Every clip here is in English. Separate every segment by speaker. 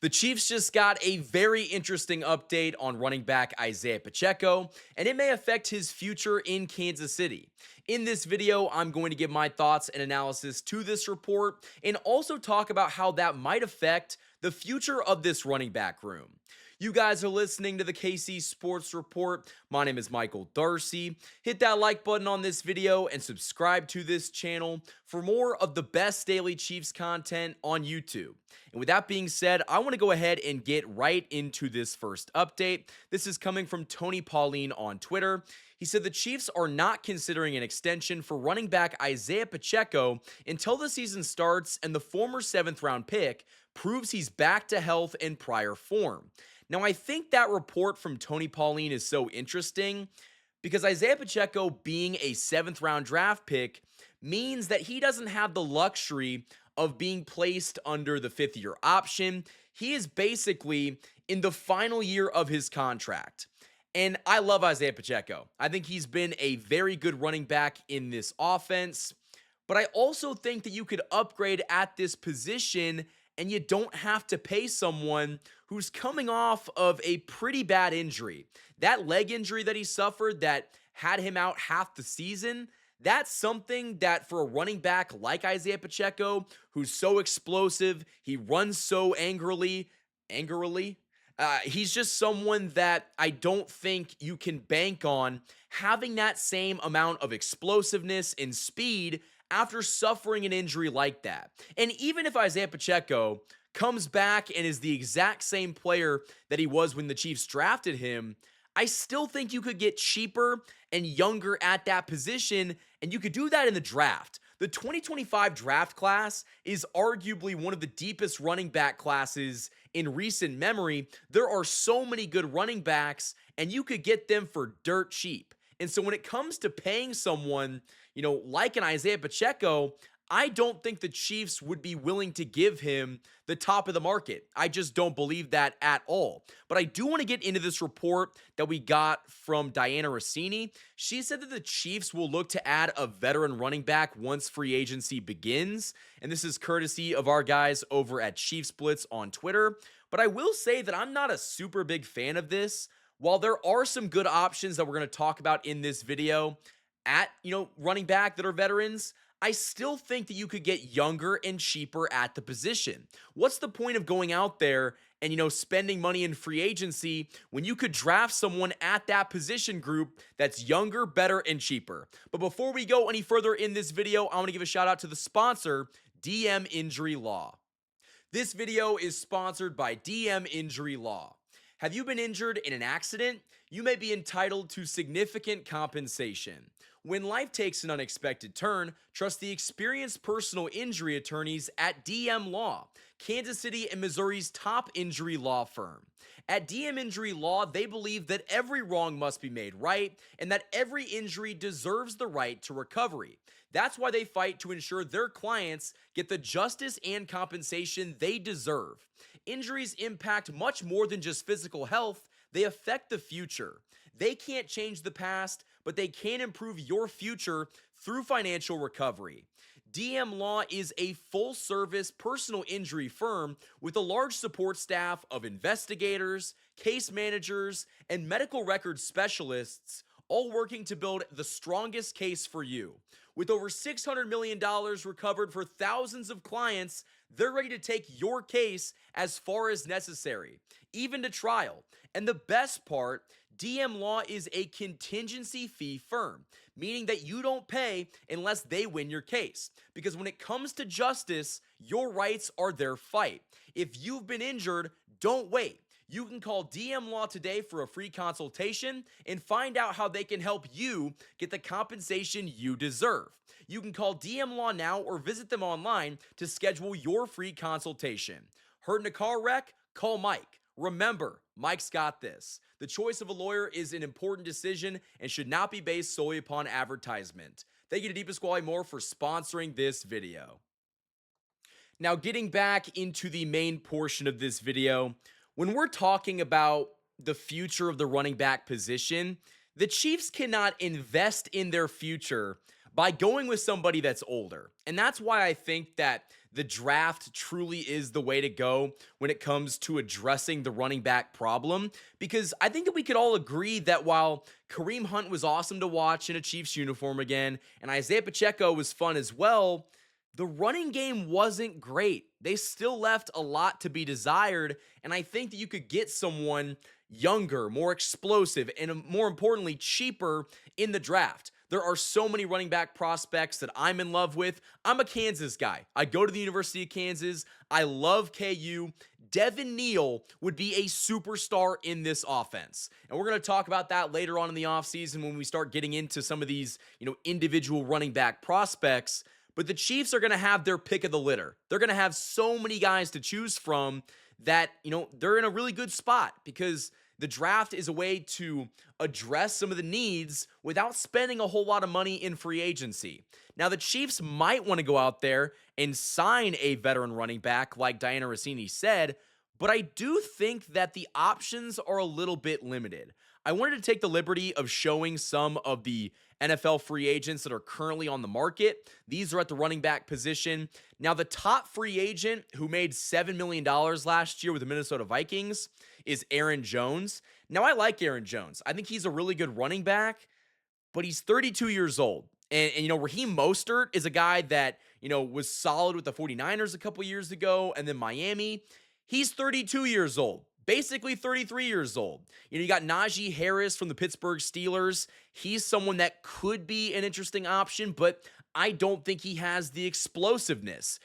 Speaker 1: The Chiefs just got a very interesting update on running back Isiah Pacheco, and it may affect his future in Kansas City. In this video, I'm going to give my thoughts and analysis to this report and also talk about how that might affect the future of this running back room. You guys are listening to the KC Sports Report. My name is Michael Darcy. Hit that like button on this video and subscribe to this channel for more of the best daily Chiefs content on YouTube. And with that being said, I want to go ahead and get right into this first update. This is coming from Tony Pauline on Twitter. He said the Chiefs are not considering an extension for running back Isiah Pacheco until the season starts and the former 7th round pick proves he's back to health and prior form. Now, I think that report from Tony Pauline is so interesting because Isiah Pacheco being a 7th round draft pick means that he doesn't have the luxury of being placed under the 5th year option. He is basically in the final year of his contract. And I love Isiah Pacheco. I think he's been a very good running back in this offense. But I also think that you could upgrade at this position and you don't have to pay someone who's coming off of a pretty bad injury. That leg injury that he suffered that had him out half the season, that's something that for a running back like Isiah Pacheco, who's so explosive, he runs so angrily, he's just someone that I don't think you can bank on having that same amount of explosiveness and speed after suffering an injury like that. And even if Isiah Pacheco comes back and is the exact same player that he was when the Chiefs drafted him, I still think you could get cheaper and younger at that position, and you could do that in the draft. The 2025 draft class is arguably one of the deepest running back classes in recent memory. There are so many good running backs, and you could get them for dirt cheap. And so when it comes to paying someone, like an Isiah Pacheco, I don't think the Chiefs would be willing to give him the top of the market. I just don't believe that at all. But I do want to get into this report that we got from Diana Rossini. She said that the Chiefs will look to add a veteran running back once free agency begins. And this is courtesy of our guys over at Chiefs Blitz on Twitter. But I will say that I'm not a super big fan of this. While there are some good options that we're going to talk about in this video at, running back that are veterans, I still think that you could get younger and cheaper at the position. What's the point of going out there and, spending money in free agency when you could draft someone at that position group that's younger, better, and cheaper? But before we go any further in this video, I want to give a shout out to the sponsor, DM Injury Law. This video is sponsored by DM Injury Law. Have you been injured in an accident? You may be entitled to significant compensation. When life takes an unexpected turn, trust the experienced personal injury attorneys at DM Law, Kansas City and Missouri's top injury law firm. At DM Injury Law, they believe that every wrong must be made right and that every injury deserves the right to recovery. That's why they fight to ensure their clients get the justice and compensation they deserve. Injuries impact much more than just physical health, they affect the future. They can't change the past, but they can improve your future through financial recovery. DM Law is a full-service personal injury firm with a large support staff of investigators, case managers, and medical records specialists, all working to build the strongest case for you. With over $600 million recovered for thousands of clients, they're ready to take your case as far as necessary, even to trial. And the best part, DM Law is a contingency fee firm, meaning that you don't pay unless they win your case. Because when it comes to justice, your rights are their fight. If you've been injured, don't wait. You can call DM Law today for a free consultation and find out how they can help you get the compensation you deserve. You can call DM Law now or visit them online to schedule your free consultation. Hurt in a car wreck? Call Mike. Remember, Mike's got this. The choice of a lawyer is an important decision and should not be based solely upon advertisement. Thank you to Deepest Quality More for sponsoring this video. Now, getting back into the main portion of this video, when we're talking about the future of the running back position, the Chiefs cannot invest in their future by going with somebody that's older. And that's why I think that the draft truly is the way to go when it comes to addressing the running back problem. Because I think that we could all agree that while Kareem Hunt was awesome to watch in a Chiefs uniform again, and Isiah Pacheco was fun as well, the running game wasn't great. They still left a lot to be desired, and I think that you could get someone younger, more explosive, and more importantly, cheaper in the draft. There are so many running back prospects that I'm in love with. I'm a Kansas guy. I go to the University of Kansas. I love KU. Devin Neal would be a superstar in this offense. And we're going to talk about that later on in the offseason when we start getting into some of these, individual running back prospects. But the Chiefs are going to have their pick of the litter. They're going to have so many guys to choose from that, they're in a really good spot because the draft is a way to address some of the needs without spending a whole lot of money in free agency. Now, the Chiefs might want to go out there and sign a veteran running back like Diana Rossini said, but I do think that the options are a little bit limited. I wanted to take the liberty of showing some of the NFL free agents that are currently on the market. These are at the running back position. Now, the top free agent who made $7 million last year with the Minnesota Vikings is Aaron Jones. Now, I like Aaron Jones. I think he's a really good running back, but he's 32 years old. And Raheem Mostert is a guy that, was solid with the 49ers a couple years ago and then Miami. He's 32 years old. Basically 33 years old. You got Najee Harris from the Pittsburgh Steelers. He's someone that could be an interesting option, but I don't think he has the explosiveness.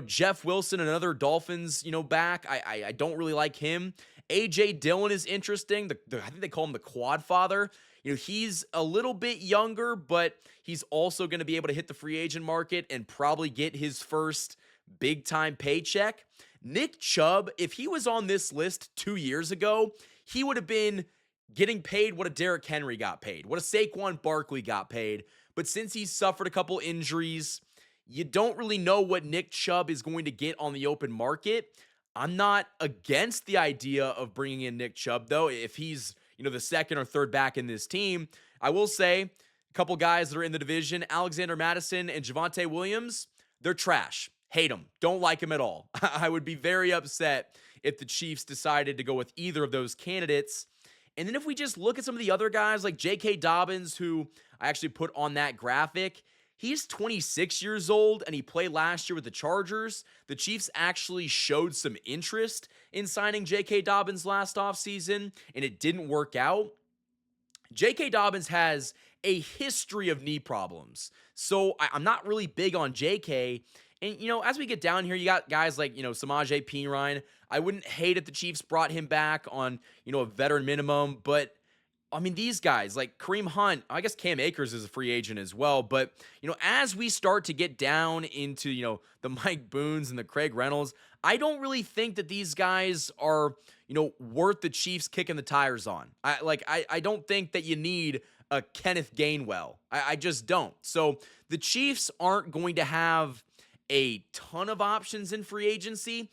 Speaker 1: Jeff Wilson, another Dolphins, back. I don't really like him. A.J. Dillon is interesting. I think they call him the quad father. He's a little bit younger, but he's also going to be able to hit the free agent market and probably get his first big-time paycheck. Nick Chubb, if he was on this list 2 years ago, he would have been getting paid what a Derrick Henry got paid, what a Saquon Barkley got paid. But since he's suffered a couple injuries, you don't really know what Nick Chubb is going to get on the open market. I'm not against the idea of bringing in Nick Chubb, though, if he's, the second or third back in this team. I will say a couple guys that are in the division, Alexander Mattison and Javonte Williams, they're trash. Hate them. Don't like them at all. I would be very upset if the Chiefs decided to go with either of those candidates. And then if we just look at some of the other guys like J.K. Dobbins, who I actually put on that graphic, he's 26 years old and he played last year with the Chargers. The Chiefs actually showed some interest in signing J.K. Dobbins last offseason, and it didn't work out. J.K. Dobbins has a history of knee problems, so I'm not really big on J.K., and, as we get down here, you got guys like, Samaje Perine. I wouldn't hate if the Chiefs brought him back on, a veteran minimum. But, these guys like Kareem Hunt, I guess Cam Akers is a free agent as well. But, as we start to get down into, the Mike Boones and the Craig Reynolds, I don't really think that these guys are, worth the Chiefs kicking the tires on. I don't think that you need a Kenneth Gainwell. I just don't. So the Chiefs aren't going to have a ton of options in free agency.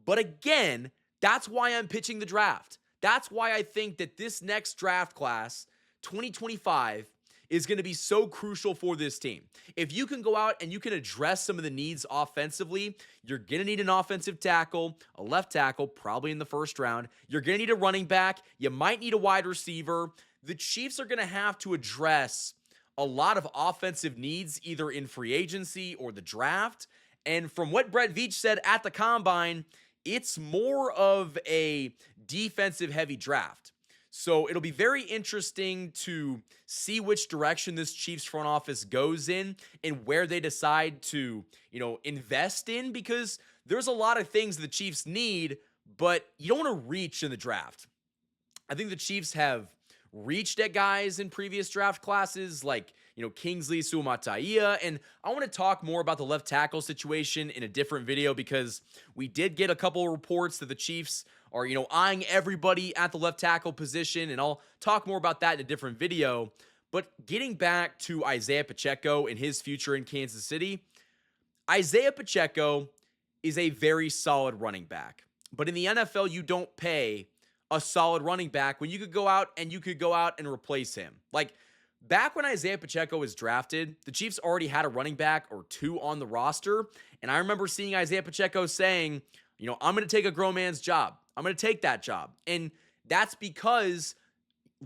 Speaker 1: But again, that's why I'm pitching the draft. That's why I think that this next draft class, 2025, is going to be so crucial for this team. If you can go out and you can address some of the needs offensively, you're going to need an offensive tackle, a left tackle, probably in the first round. You're going to need a running back. You might need a wide receiver. The Chiefs are going to have to address a lot of offensive needs, either in free agency or the draft. And from what Brett Veach said at the Combine, it's more of a defensive-heavy draft. So it'll be very interesting to see which direction this Chiefs front office goes in and where they decide to, invest in, because there's a lot of things the Chiefs need, but you don't want to reach in the draft. I think the Chiefs have reached at guys in previous draft classes like, Kingsley Suamataia. And I want to talk more about the left tackle situation in a different video because we did get a couple of reports that the Chiefs are, eyeing everybody at the left tackle position. And I'll talk more about that in a different video. But getting back to Isiah Pacheco and his future in Kansas City, Isiah Pacheco is a very solid running back. But in the NFL, you don't pay a solid running back when you could go out and replace him. Like, Back when Isiah Pacheco was drafted, the Chiefs already had a running back or two on the roster. And I remember seeing Isiah Pacheco saying, I'm going to take a grown man's job. I'm going to take that job. And that's because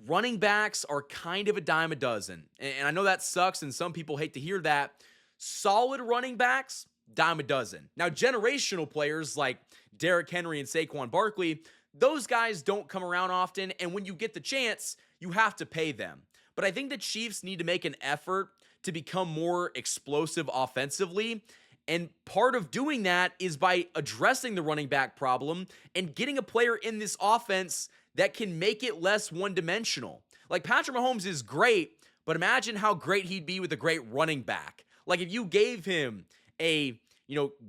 Speaker 1: running backs are kind of a dime a dozen. And I know that sucks, and some people hate to hear that. Solid running backs, dime a dozen. Now, generational players like Derrick Henry and Saquon Barkley, those guys don't come around often, and when you get the chance, you have to pay them. But I think the Chiefs need to make an effort to become more explosive offensively. And part of doing that is by addressing the running back problem and getting a player in this offense that can make it less one-dimensional. Like, Patrick Mahomes is great, but imagine how great he'd be with a great running back. Like, if you gave him a,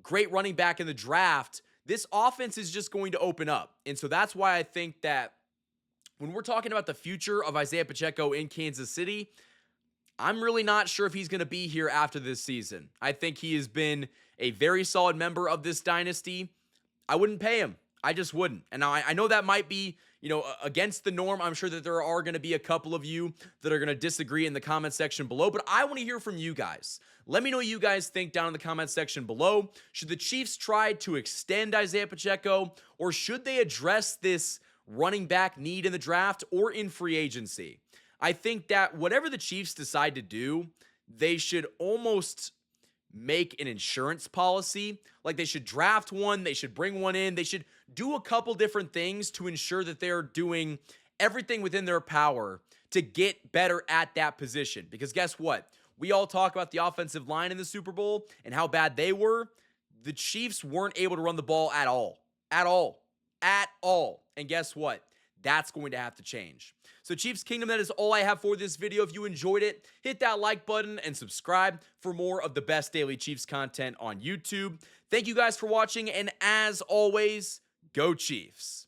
Speaker 1: great running back in the draft, this offense is just going to open up. And so that's why I think that when we're talking about the future of Isiah Pacheco in Kansas City, I'm really not sure if he's going to be here after this season. I think he has been a very solid member of this dynasty. I wouldn't pay him. I just wouldn't. And now I know that might be, against the norm. I'm sure that there are going to be a couple of you that are going to disagree in the comment section below, but I want to hear from you guys. Let me know what you guys think down in the comment section below. Should the Chiefs try to extend Isiah Pacheco, or should they address this running back need in the draft or in free agency? I think that whatever the Chiefs decide to do, they should almost make an insurance policy. Like, they should draft one, they should bring one in, they should do a couple different things to ensure that they're doing everything within their power to get better at that position. Because guess what? We all talk about the offensive line in the Super Bowl and how bad they were. The Chiefs weren't able to run the ball at all. At all. At all. And guess what? That's going to have to change. So, Chiefs Kingdom, that is all I have for this video. If you enjoyed it, hit that like button and subscribe for more of the best daily Chiefs content on YouTube. Thank you guys for watching, and as always, go Chiefs.